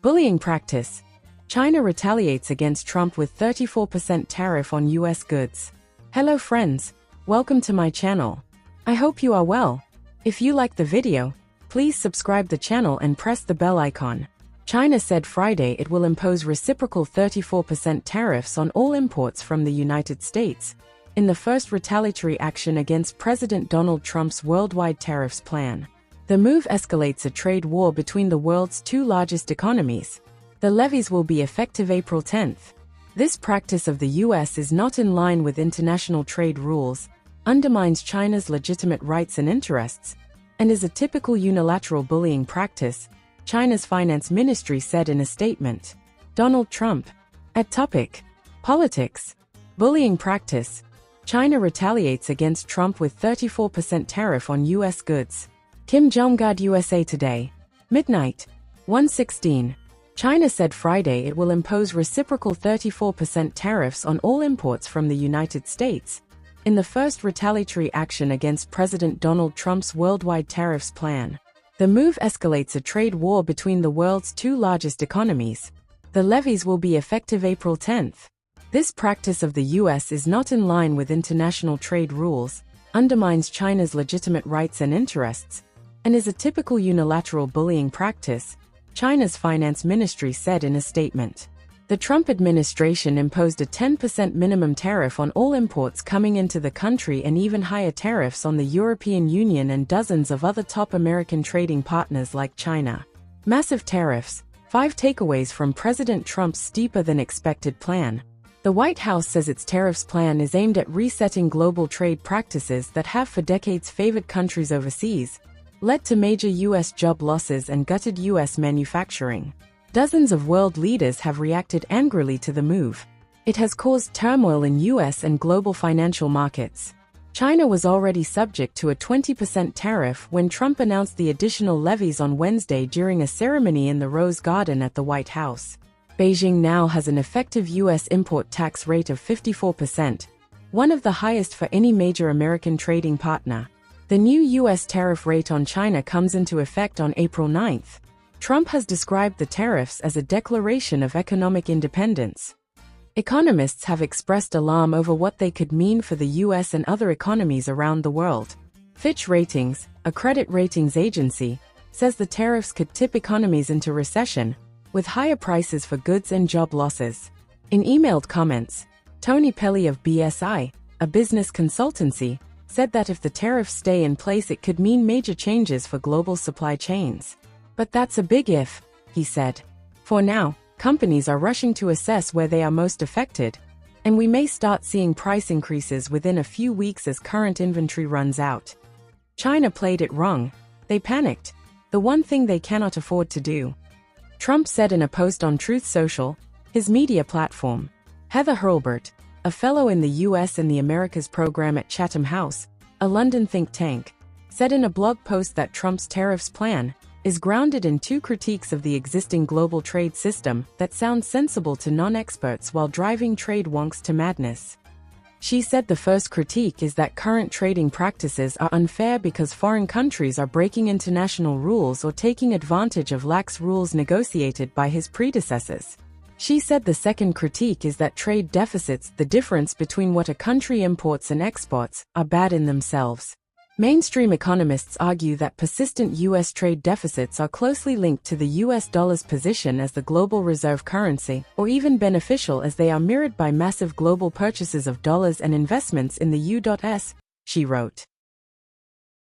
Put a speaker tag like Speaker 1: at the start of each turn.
Speaker 1: Bullying practice. China retaliates against Trump with 34% tariff on US goods. Hello friends, welcome to my channel. I hope you are well. If you like the video, please subscribe the channel and press the bell icon. China said Friday it will impose reciprocal 34% tariffs on all imports from the United States, in the first retaliatory action against President Donald Trump's worldwide tariffs plan. The move escalates a trade war between the world's two largest economies. The levies will be effective April 10th. This practice of the US is not in line with international trade rules, undermines China's legitimate rights and interests, and is a typical unilateral bullying practice, China's finance ministry said in a statement. Donald Trump. At topic. Politics. Bullying practice. China retaliates against Trump with 34% tariff on US goods. Kim Jong-un USA Today. Midnight. 1:16. China said Friday it will impose reciprocal 34% tariffs on all imports from the United States, in the first retaliatory action against President Donald Trump's worldwide tariffs plan. The move escalates a trade war between the world's two largest economies. The levies will be effective April 10th. This practice of the US is not in line with international trade rules, undermines China's legitimate rights and interests, and is a typical unilateral bullying practice, China's finance ministry said in a statement. The Trump administration imposed a 10% minimum tariff on all imports coming into the country and even higher tariffs on the European Union and dozens of other top American trading partners like China. Massive tariffs. 5 takeaways from President Trump's steeper-than-expected plan. The White House says its tariffs plan is aimed at resetting global trade practices that have for decades favored countries overseas, led to major U.S. job losses and gutted U.S. manufacturing. Dozens of world leaders have reacted angrily to the move. It has caused turmoil in U.S. and global financial markets. China was already subject to a 20% tariff when Trump announced the additional levies on Wednesday during a ceremony in the Rose Garden at the White House. Beijing now has an effective U.S. import tax rate of 54%, one of the highest for any major American trading partner. The new U.S. tariff rate on China comes into effect on April 9th. Trump has described the tariffs as a declaration of economic independence. Economists have expressed alarm over what they could mean for the U.S. and other economies around the world. Fitch Ratings, a credit ratings agency, says the tariffs could tip economies into recession, with higher prices for goods and job losses. In emailed comments, Tony Pelly of BSI, a business consultancy, said that if the tariffs stay in place it could mean major changes for global supply chains. But that's a big if, he said. For now, companies are rushing to assess where they are most affected, and we may start seeing price increases within a few weeks as current inventory runs out. China played it wrong. They panicked. The one thing they cannot afford to do. Trump said in a post on Truth Social, his media platform. Heather Hurlbert, a fellow in the U.S. and the Americas program at Chatham House, a London think tank, said in a blog post that Trump's tariffs plan is grounded in 2 critiques of the existing global trade system that sound sensible to non-experts while driving trade wonks to madness. She said the first critique is that current trading practices are unfair because foreign countries are breaking international rules or taking advantage of lax rules negotiated by his predecessors. She said the second critique is that trade deficits, the difference between what a country imports and exports, are bad in themselves. Mainstream economists argue that persistent U.S. trade deficits are closely linked to the U.S. dollar's position as the global reserve currency, or even beneficial as they are mirrored by massive global purchases of dollars and investments in the U.S., she wrote.